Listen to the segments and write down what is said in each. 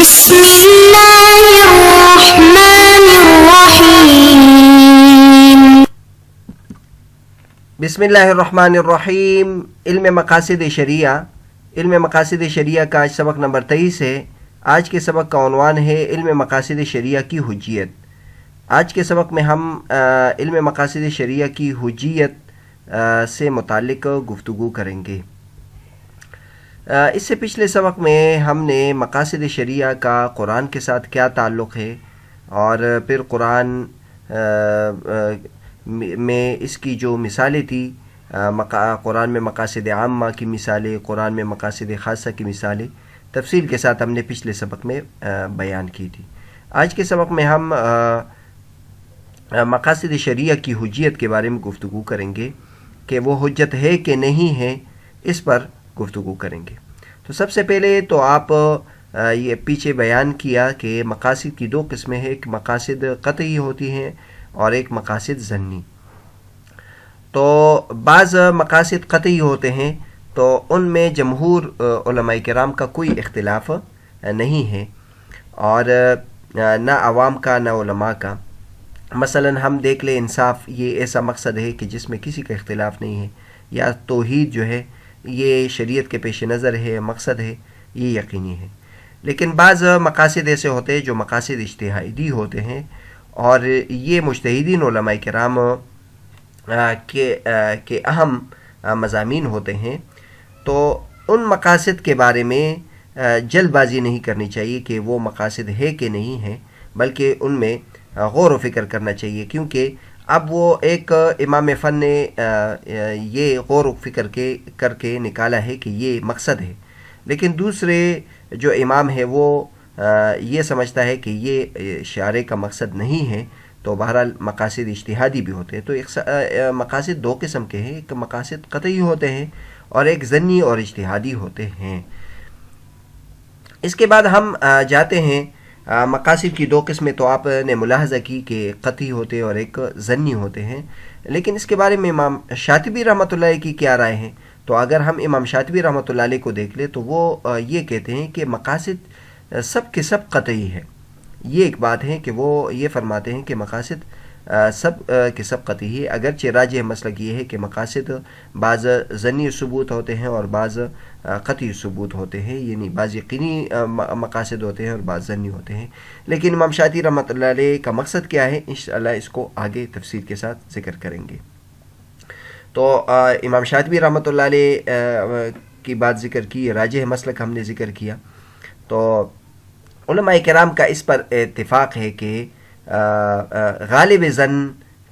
بسم اللہ الرحمن الرحیم۔ بسم اللہ الرحمن الرحیم۔ علم مقاصد شریعہ، علم مقاصد شریعہ کا آج سبق نمبر 23 ہے۔ آج کے سبق کا عنوان ہے علم مقاصد شریعہ کی حجیت۔ آج کے سبق میں ہم علم مقاصد شریعہ کی حجیت سے متعلق گفتگو کریں گے۔ اس سے پچھلے سبق میں ہم نے مقاصد شریعہ کا قرآن کے ساتھ کیا تعلق ہے، اور پھر قرآن میں اس کی جو مثالیں تھیں، قرآن میں مقاصد عامہ کی مثالیں، قرآن میں مقاصد خاصہ کی مثالیں تفصیل کے ساتھ ہم نے پچھلے سبق میں بیان کی تھی۔ آج کے سبق میں ہم مقاصد شریعہ کی حجیت کے بارے میں گفتگو کریں گے کہ وہ حجت ہے کہ نہیں ہے، اس پر گفتگو کریں گے۔ تو سب سے پہلے تو آپ یہ پیچھے بیان کیا کہ مقاصد کی دو قسمیں ہیں، ایک مقاصد قطعی ہوتی ہیں اور ایک مقاصد ظنی۔ تو بعض مقاصد قطعی ہوتے ہیں تو ان میں جمہور علماء کرام کا کوئی اختلاف نہیں ہے، اور نہ عوام کا نہ علماء کا۔ مثلا ہم دیکھ لیں انصاف، یہ ایسا مقصد ہے کہ جس میں کسی کا اختلاف نہیں ہے، یا توحید جو ہے یہ شریعت کے پیش نظر ہے، مقصد ہے، یہ یقینی ہے۔ لیکن بعض مقاصد ایسے ہوتے ہیں جو مقاصد اجتہادی ہوتے ہیں، اور یہ مجتہدین علماء کرام کے اہم مضامین ہوتے ہیں۔ تو ان مقاصد کے بارے میں جلد بازی نہیں کرنی چاہیے کہ وہ مقاصد ہے کہ نہیں ہے، بلکہ ان میں غور و فکر کرنا چاہیے، کیونکہ اب وہ ایک امام فن نے یہ غور و فکر کر کے نکالا ہے کہ یہ مقصد ہے، لیکن دوسرے جو امام ہے وہ یہ سمجھتا ہے کہ یہ شارع کا مقصد نہیں ہے۔ تو بہرحال مقاصد اجتہادی بھی ہوتے ہیں۔ تو مقاصد دو قسم کے ہیں، ایک مقاصد قطعی ہوتے ہیں اور ایک ظنی اور اجتہادی ہوتے ہیں۔ اس کے بعد ہم جاتے ہیں مقاصد کی دو قسمیں تو آپ نے ملاحظہ کی کہ قطعی ہوتے اور ایک ظنی ہوتے ہیں، لیکن اس کے بارے میں امام شاطبی رحمۃ اللہ علیہ کی کیا رائے ہے؟ تو اگر ہم امام شاطبی رحمۃ اللہ علیہ کو دیکھ لیں تو وہ یہ کہتے ہیں کہ مقاصد سب کے سب قطعی ہے۔ یہ ایک بات ہے کہ وہ یہ فرماتے ہیں کہ مقاصد سب کے سب قطعی ہے، اگرچہ راجح مسلک یہ ہے کہ مقاصد بعض ظنی ثبوت ہوتے ہیں اور بعض قطعی ثبوت ہوتے ہیں، یعنی بعض یقینی مقاصد ہوتے ہیں اور بعض ظنی ہوتے ہیں۔ لیکن امام شاطبی رحمۃ اللہ علیہ کا مقصد کیا ہے، انشاءاللہ اس کو آگے تفصیل کے ساتھ ذکر کریں گے۔ تو امام شاطبی رحمۃ اللہ علیہ کی بات ذکر کی، راجح مسلک ہم نے ذکر کیا۔ تو علماء کرام کا اس پر اتفاق ہے کہ غالب ظن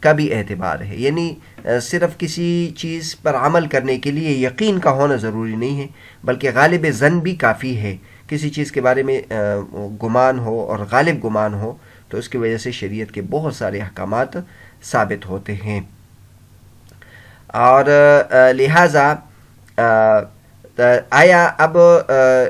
کا بھی اعتبار ہے، یعنی صرف کسی چیز پر عمل کرنے کے لیے یقین کا ہونا ضروری نہیں ہے، بلکہ غالب ظن بھی کافی ہے۔ کسی چیز کے بارے میں گمان ہو اور غالب گمان ہو تو اس کی وجہ سے شریعت کے بہت سارے احکامات ثابت ہوتے ہیں، اور لہٰذا آیا اب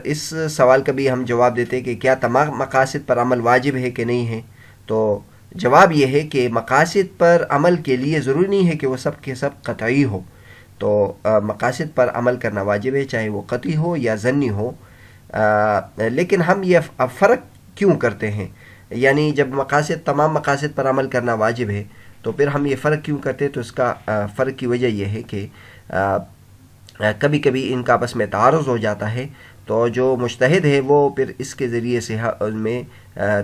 اس سوال کا بھی ہم جواب دیتے ہیں کہ کیا تمام مقاصد پر عمل واجب ہے کہ نہیں ہے؟ تو جواب یہ ہے کہ مقاصد پر عمل کے لیے ضروری نہیں ہے کہ وہ سب کے سب قطعی ہو۔ تو مقاصد پر عمل کرنا واجب ہے، چاہے وہ قطعی ہو یا ظنی ہو۔ لیکن ہم یہ فرق کیوں کرتے ہیں؟ یعنی جب تمام مقاصد پر عمل کرنا واجب ہے تو پھر ہم یہ فرق کیوں کرتے ہیں؟ تو اس کا فرق کی وجہ یہ ہے کہ کبھی کبھی ان کا آپس میں تعارض ہو جاتا ہے، تو جو مجتہد ہے وہ پھر اس کے ذریعے سے ان میں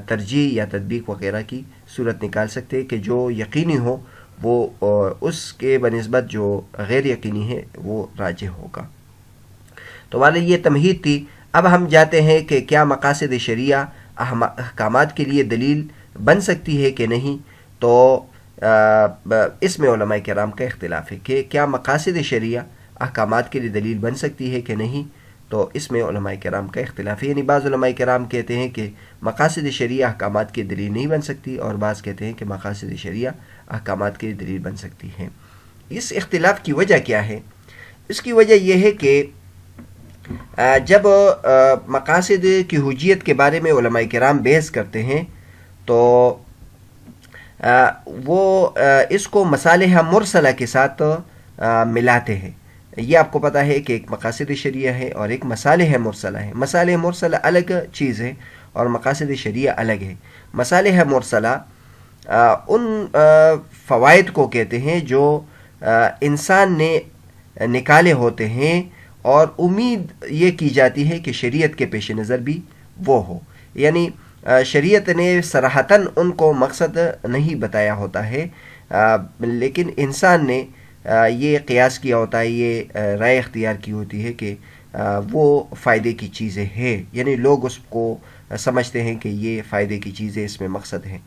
ترجیح یا تطبیق وغیرہ کی صورت نکال سکتے ہیں کہ جو یقینی ہو وہ اس کے بنسبت جو غیر یقینی ہے وہ راجح ہوگا۔ تو والے یہ تمہید تھی۔ اب ہم جاتے ہیں کہ کیا مقاصد شریعہ احکامات کے لیے دلیل بن سکتی ہے کہ نہیں؟ تو اس میں علماء کرام کا اختلاف ہے کہ کیا مقاصد شریعہ احکامات کے لیے دلیل بن سکتی ہے کہ نہیں؟ تو اس میں علماء کرام کا اختلاف ہے، یعنی بعض علماء کرام کہتے ہیں کہ مقاصد شریعہ احکامات کی دلیل نہیں بن سکتی، اور بعض کہتے ہیں کہ مقاصد شریعہ احکامات کی دلیل بن سکتی ہیں۔ اس اختلاف کی وجہ کیا ہے؟ اس کی وجہ یہ ہے کہ جب مقاصد کی حجیت کے بارے میں علماء کرام بحث کرتے ہیں تو وہ اس کو مصالح مرسلہ کے ساتھ ملاتے ہیں۔ یہ آپ کو پتہ ہے کہ ایک مقاصد شریعہ ہے اور ایک مصالح مرسلہ ہے۔ مصالح مرسلہ الگ چیز ہے اور مقاصد شریعہ الگ ہے۔ مصالح مرسلہ ان فوائد کو کہتے ہیں جو انسان نے نکالے ہوتے ہیں اور امید یہ کی جاتی ہے کہ شریعت کے پیش نظر بھی وہ ہو، یعنی شریعت نے صراحتاً ان کو مقصد نہیں بتایا ہوتا ہے، لیکن انسان نے یہ قیاس کیا ہوتا ہے، یہ رائے اختیار کی ہوتی ہے کہ وہ فائدے کی چیزیں ہیں، یعنی لوگ اس کو سمجھتے ہیں کہ یہ فائدے کی چیزیں اس میں مقصد ہیں،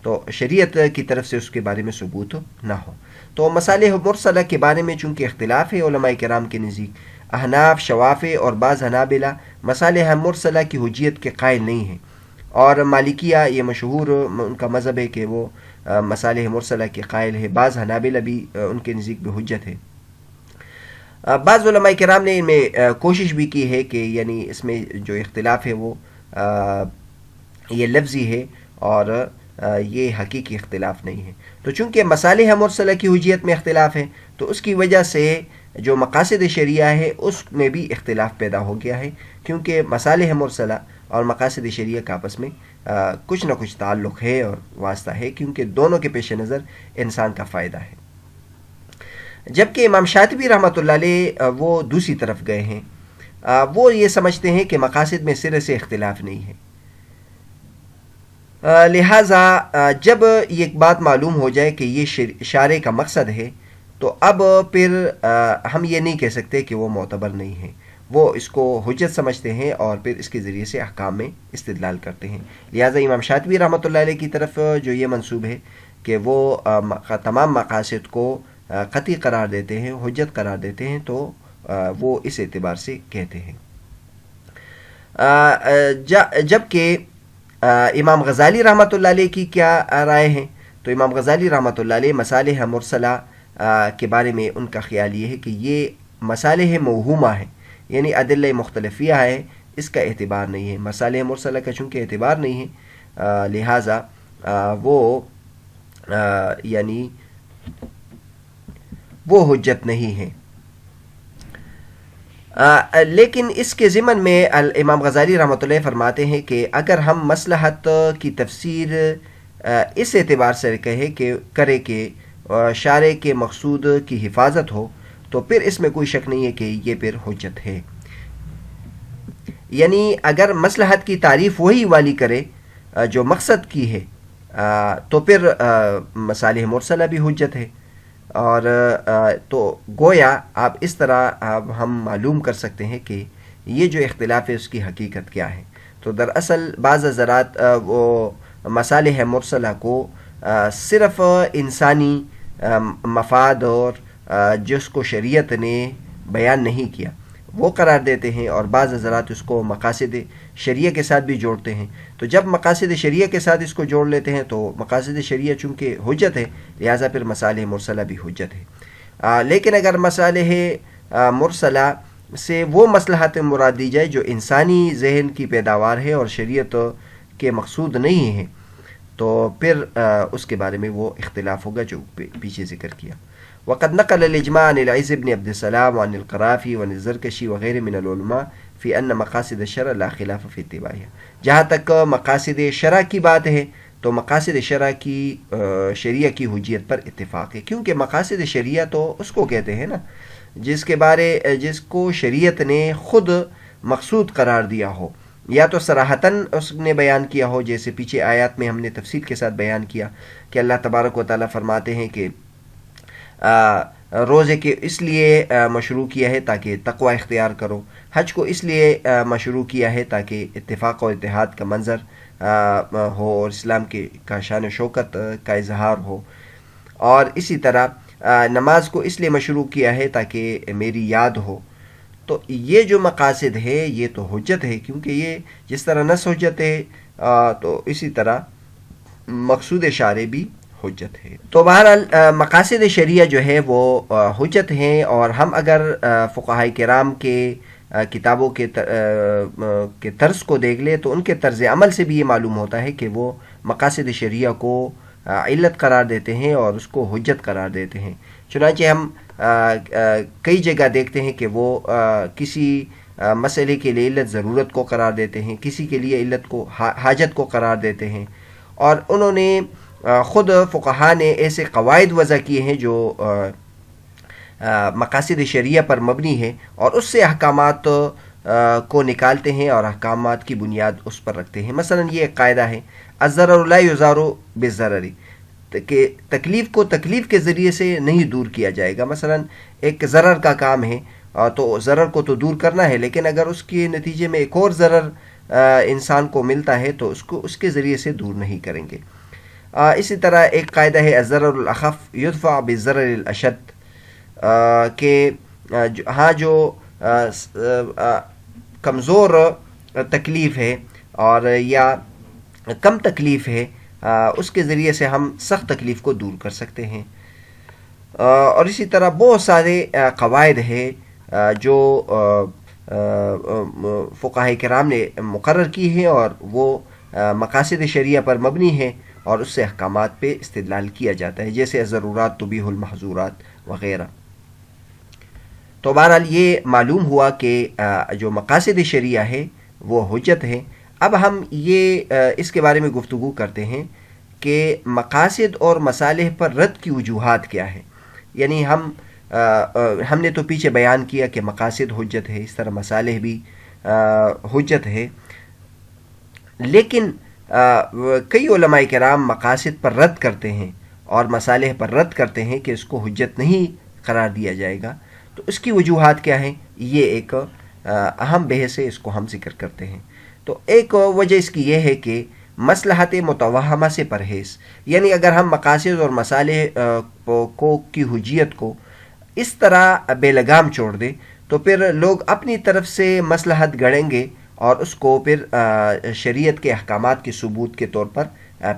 تو شریعت کی طرف سے اس کے بارے میں ثبوت نہ ہو۔ تو مصالح مرسلہ کے بارے میں چونکہ اختلاف ہے علماء کرام کے نزدیک، احناف، شوافع اور بعض حنابلہ مصالح مرسلہ کی حجیت کے قائل نہیں ہیں، اور مالکیہ یہ مشہور ان کا مذہب ہے کہ وہ مصالح مرسلہ کے قائل ہے، بعض حنابلہ بھی ان کے نزدیک بھی حجت ہے۔ بعض علماء کرام نے ان میں کوشش بھی کی ہے کہ یعنی اس میں جو اختلاف ہے وہ یہ لفظی ہے اور یہ حقیقی اختلاف نہیں ہے۔ تو چونکہ مصالح مرسلہ کی حجیت میں اختلاف ہے تو اس کی وجہ سے جو مقاصد شریعہ ہے اس میں بھی اختلاف پیدا ہو گیا ہے، کیونکہ مصالح مرسلہ اور مقاصد شریعہ کا آپس میں کچھ نہ کچھ تعلق ہے اور واسطہ ہے، کیونکہ دونوں کے پیش نظر انسان کا فائدہ ہے۔ جبکہ امام شاطبی رحمۃ اللہ علیہ وہ دوسری طرف گئے ہیں، وہ یہ سمجھتے ہیں کہ مقاصد میں سرے سے اختلاف نہیں ہے، لہٰذا جب یہ بات معلوم ہو جائے کہ یہ شارع کا مقصد ہے تو اب پھر ہم یہ نہیں کہہ سکتے کہ وہ معتبر نہیں ہے، وہ اس کو حجت سمجھتے ہیں اور پھر اس کے ذریعے سے احکام میں استدلال کرتے ہیں۔ لہٰذا امام شاطبی رحمۃ اللہ علیہ کی طرف جو یہ منسوب ہے کہ وہ تمام مقاصد کو قطعی قرار دیتے ہیں، حجت قرار دیتے ہیں، تو وہ اس اعتبار سے کہتے ہیں۔ جبکہ امام غزالی رحمۃ اللہ علیہ کی کیا رائے ہیں، تو امام غزالی رحمۃ اللہ علیہ مصالح مرسلہ کے بارے میں ان کا خیال یہ ہے کہ یہ مصالح موہومہ ہے، یعنی ادلہ مختلفیہ ہے، اس کا اعتبار نہیں ہے۔ مصالح مرسلہ کا چونکہ اعتبار نہیں ہے لہٰذا وہ یعنی وہ حجت نہیں ہے۔ لیکن اس کے ضمن میں امام غزالی رحمۃ اللہ فرماتے ہیں کہ اگر ہم مصلحت کی تفسیر اس اعتبار سے کرے کہ شارع کے مقصود کی حفاظت ہو تو پھر اس میں کوئی شک نہیں ہے کہ یہ پھر حجت ہے، یعنی اگر مصلحت کی تعریف وہی والی کرے جو مقصد کی ہے تو پھر مصالح مرسلہ بھی حجت ہے، اور تو گویا آپ اس طرح ہم معلوم کر سکتے ہیں کہ یہ جو اختلاف ہے اس کی حقیقت کیا ہے۔ تو دراصل بعض حضرات وہ مصالح مرسلہ کو صرف انسانی مفاد اور جس کو شریعت نے بیان نہیں کیا وہ قرار دیتے ہیں، اور بعض حضرات اس کو مقاصد شریعہ کے ساتھ بھی جوڑتے ہیں۔ تو جب مقاصد شریعہ کے ساتھ اس کو جوڑ لیتے ہیں تو مقاصد شریعہ چونکہ حجت ہے لہٰذا پھر مصالح مرسلہ بھی حجت ہے۔ لیکن اگر مصالح مرسلہ سے وہ مصلحت مراد دی جائے جو انسانی ذہن کی پیداوار ہے اور شریعت کے مقصود نہیں ہے تو پھر اس کے بارے میں وہ اختلاف ہوگا جو پیچھے ذکر کیا۔ وقد نقل الاجماع عن العز بن عبد السلام وعن القرافی وعن الزرکشی وغیرہ من العلماء فی ان مقاصد الشرع لا خلاف فی اتباعها۔ جہاں تک مقاصد شرع کی بات ہے تو مقاصد شرع کی شریعہ کی حجیت پر اتفاق ہے، کیونکہ مقاصد شریعہ تو اس کو کہتے ہیں نا جس کو شریعت نے خود مقصود قرار دیا ہو، یا تو صراحتاً اس نے بیان کیا ہو، جیسے پیچھے آیات میں ہم نے تفصیل کے ساتھ بیان کیا کہ اللہ تبارک و تعالیٰ فرماتے ہیں کہ روزے کے اس لیے مشروع کیا ہے تاکہ تقوی اختیار کرو، حج کو اس لیے مشروع کیا ہے تاکہ اتفاق و اتحاد کا منظر ہو اور اسلام کا شان و شوکت کا اظہار ہو، اور اسی طرح نماز کو اس لیے مشروع کیا ہے تاکہ میری یاد ہو۔ تو یہ جو مقاصد ہے یہ تو حجت ہے، کیونکہ یہ جس طرح نص حجت ہے تو اسی طرح مقصود شارع بھی حجت ہے۔ تو بہرحال مقاصد شریعہ جو ہے وہ حجت ہیں، اور ہم اگر فقہاء کرام کے کتابوں کے طرز کو دیکھ لیں تو ان کے طرز عمل سے بھی یہ معلوم ہوتا ہے کہ وہ مقاصد شریعہ کو علت قرار دیتے ہیں اور اس کو حجت قرار دیتے ہیں۔ چنانچہ ہم کئی جگہ دیکھتے ہیں کہ وہ کسی مسئلے کے لیے علت ضرورت کو قرار دیتے ہیں، کسی کے لیے علت کو حاجت کو قرار دیتے ہیں، اور انہوں نے خود فقہا نے ایسے قواعد وضع کیے ہیں جو مقاصد شریعہ پر مبنی ہے، اور اس سے احکامات کو نکالتے ہیں اور احکامات کی بنیاد اس پر رکھتے ہیں۔ مثلا یہ ایک قاعدہ ہے، الضرر لا یزار بالضرر، کہ تکلیف کو تکلیف کے ذریعے سے نہیں دور کیا جائے گا۔ مثلا ایک ضرر کا کام ہے تو ضرر کو تو دور کرنا ہے، لیکن اگر اس کے نتیجے میں ایک اور ضرر انسان کو ملتا ہے تو اس کے ذریعے سے دور نہیں کریں گے۔ اسی طرح ایک قاعدہ ہے الضرر الاخف یدفع بالضرر الاشد، کہ ہاں جو کمزور تکلیف ہے اور یا کم تکلیف ہے، اس کے ذریعے سے ہم سخت تکلیف کو دور کر سکتے ہیں۔ اور اسی طرح بہت سارے قواعد ہیں جو فقہاء کرام نے مقرر کی ہیں، اور وہ مقاصد شریعہ پر مبنی ہیں اور اس سے احکامات پہ استدلال کیا جاتا ہے، جیسے الضرورات تبیح المحظورات وغیرہ۔ تو بہرحال یہ معلوم ہوا کہ جو مقاصد شریعہ ہے وہ حجت ہے۔ اب ہم یہ اس کے بارے میں گفتگو کرتے ہیں کہ مقاصد اور مصالح پر رد کی وجوہات کیا ہیں۔ یعنی ہم نے تو پیچھے بیان کیا کہ مقاصد حجت ہے، اس طرح مصالح بھی حجت ہے، لیکن کئی علماء کرام مقاصد پر رد کرتے ہیں اور مصالح پر رد کرتے ہیں کہ اس کو حجت نہیں قرار دیا جائے گا۔ تو اس کی وجوہات کیا ہیں، یہ ایک اہم بحث ہے، اس کو ہم ذکر کرتے ہیں۔ تو ایک وجہ اس کی یہ ہے کہ مصلحت متوہمہ سے پرہیز، یعنی اگر ہم مقاصد اور مصالح کی حجیت کو اس طرح بے لگام چھوڑ دیں تو پھر لوگ اپنی طرف سے مصلحت گڑھیں گے اور اس کو پھر شریعت کے احکامات کے ثبوت کے طور پر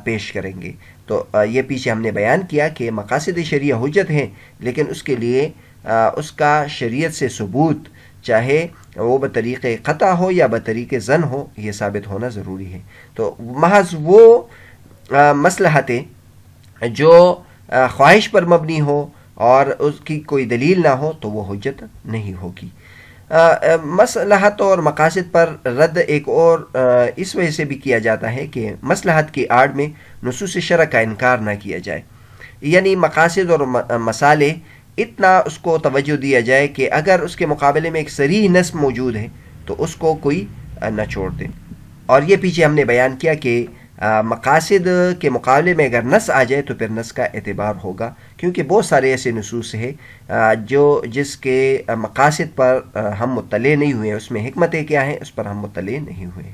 پیش کریں گے۔ تو یہ پیچھے ہم نے بیان کیا کہ مقاصد شریعہ حجت ہیں، لیکن اس کے لیے اس کا شریعت سے ثبوت، چاہے وہ بطریق قطع ہو یا بطریق ظن ہو، یہ ثابت ہونا ضروری ہے۔ تو محض وہ مصلحتیں جو خواہش پر مبنی ہو اور اس کی کوئی دلیل نہ ہو تو وہ حجت نہیں ہوگی۔ مصلحت اور مقاصد پر رد ایک اور اس وجہ سے بھی کیا جاتا ہے کہ مصلحت کی آڑ میں نصوص شرع کا انکار نہ کیا جائے، یعنی مقاصد اور مصالح اتنا اس کو توجہ دیا جائے کہ اگر اس کے مقابلے میں ایک صریح نص موجود ہے تو اس کو کوئی نہ چھوڑ دے۔ اور یہ پیچھے ہم نے بیان کیا کہ مقاصد کے مقابلے میں اگر نص آ جائے تو پھر نص کا اعتبار ہوگا، کیونکہ بہت سارے ایسے نصوص ہیں جس کے مقاصد پر ہم مطلع نہیں ہوئے، اس میں حکمتیں کیا ہیں اس پر ہم مطلع نہیں ہوئے۔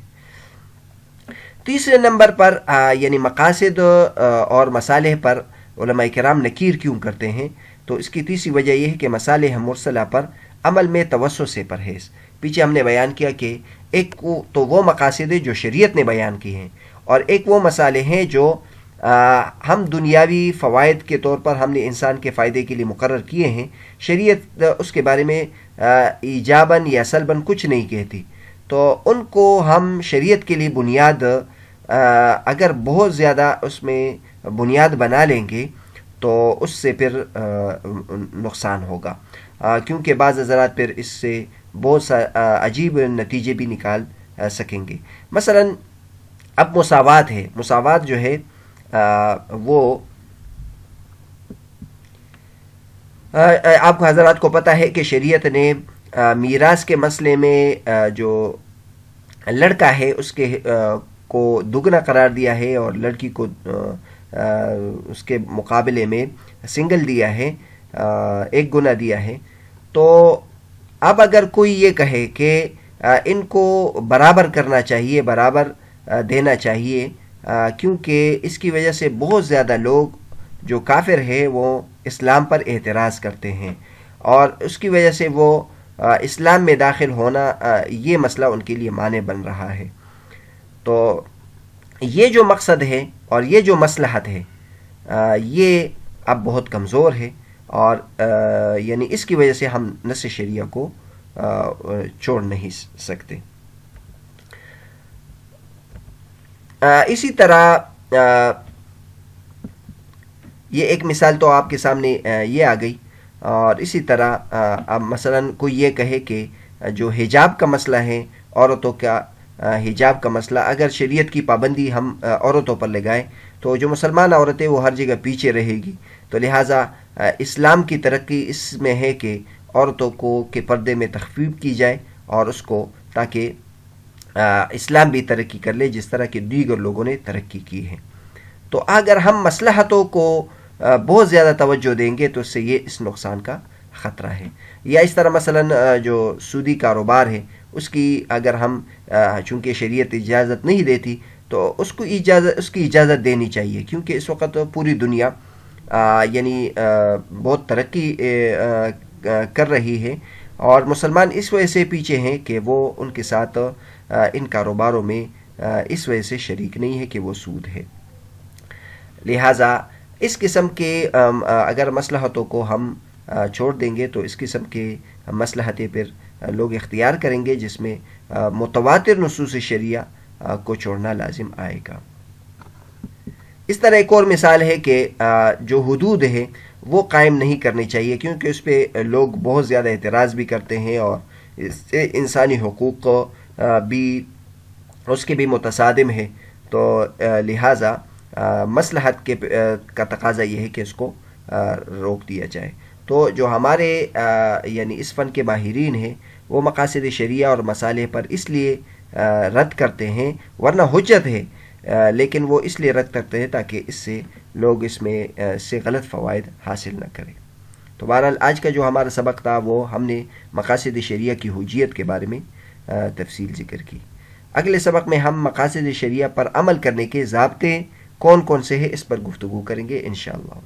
تیسرے نمبر پر یعنی مقاصد اور مصالح پر علماء کرام نکیر کیوں کرتے ہیں، تو اس کی تیسری وجہ یہ ہے کہ مصالح مرسلہ پر عمل میں توسع سے پرہیز۔ پیچھے ہم نے بیان کیا کہ ایک تو وہ مقاصد ہیں جو شریعت نے بیان کی ہیں، اور ایک وہ مصالح ہیں جو ہم دنیاوی فوائد کے طور پر ہم نے انسان کے فائدے کے لیے مقرر کیے ہیں۔ شریعت اس کے بارے میں ایجاباً یا سلباً کچھ نہیں کہتی، تو ان کو ہم شریعت کے لیے بنیاد اگر بہت زیادہ اس میں بنیاد بنا لیں گے تو اس سے پھر نقصان ہوگا، کیونکہ بعض حضرات پھر اس سے بہت سا عجیب نتیجے بھی نکال سکیں گے۔ مثلا اب مساوات ہے، مساوات جو ہے وہ آپ حضرات کو پتہ ہے کہ شریعت نے میراث کے مسئلے میں جو لڑکا ہے اس کے کو دگنا قرار دیا ہے اور لڑکی کو اس کے مقابلے میں سنگل دیا ہے، 1 گنا دیا ہے۔ تو اب اگر کوئی یہ کہے کہ ان کو برابر کرنا چاہیے، برابر دینا چاہیے، کیونکہ اس کی وجہ سے بہت زیادہ لوگ جو کافر ہیں وہ اسلام پر اعتراض کرتے ہیں، اور اس کی وجہ سے وہ اسلام میں داخل ہونا یہ مسئلہ ان کے لیے مانع بن رہا ہے۔ تو یہ جو مقصد ہے اور یہ جو مصلحت ہے یہ اب بہت کمزور ہے، اور یعنی اس کی وجہ سے ہم نص شریعہ کو چھوڑ نہیں سکتے۔ اسی طرح یہ ایک مثال تو آپ کے سامنے یہ آ گئی، اور اسی طرح اب مثلا کوئی یہ کہے کہ جو حجاب کا مسئلہ ہے، عورتوں کا حجاب کا مسئلہ، اگر شریعت کی پابندی ہم عورتوں پر لگائیں تو جو مسلمان عورتیں وہ ہر جگہ پیچھے رہے گی. تو لہٰذا اسلام کی ترقی اس میں ہے کہ عورتوں کو کے پردے میں تخفیف کی جائے اور اس کو، تاکہ اسلام بھی ترقی کر لے جس طرح کہ دیگر لوگوں نے ترقی کی ہے. تو اگر ہم مصلحتوں کو بہت زیادہ توجہ دیں گے تو اس سے یہ اس نقصان کا خطرہ ہے. یا اس طرح مثلا جو سودی کاروبار ہے اس کی اگر ہم چونکہ شریعت اجازت نہیں دیتی تو اس کی اجازت دینی چاہیے، کیونکہ اس وقت پوری دنیا یعنی بہت ترقی کر رہی ہے اور مسلمان اس وجہ سے پیچھے ہیں کہ وہ ان کے ساتھ ان کاروباروں میں اس وجہ سے شریک نہیں ہے کہ وہ سود ہے. لہٰذا اس قسم کے اگر مصلحتوں کو ہم چھوڑ دیں گے تو اس قسم کے مصلحتیں پھر لوگ اختیار کریں گے جس میں متواتر نصوص شریعہ کو چھوڑنا لازم آئے گا. اس طرح ایک اور مثال ہے کہ جو حدود ہے وہ قائم نہیں کرنی چاہیے، کیونکہ اس پہ لوگ بہت زیادہ اعتراض بھی کرتے ہیں اور اس سے انسانی حقوق بھی اس کے بھی متصادم ہے. تو لہٰذا مصلحت کا تقاضا یہ ہے کہ اس کو روک دیا جائے. تو جو ہمارے یعنی اس فن کے ماہرین ہیں وہ مقاصد شریعہ اور مصالح پر اس لیے رد کرتے ہیں، ورنہ حجت ہے، لیکن وہ اس لیے رد کرتے ہیں تاکہ اس سے لوگ اس میں سے غلط فوائد حاصل نہ کریں. تو بہرحال آج کا جو ہمارا سبق تھا وہ ہم نے مقاصد شریعہ کی حجیت کے بارے میں تفصیل ذکر کی. اگلے سبق میں ہم مقاصد شریعہ پر عمل کرنے کے ضابطے کون کون سے ہیں اس پر گفتگو کریں گے انشاءاللہ.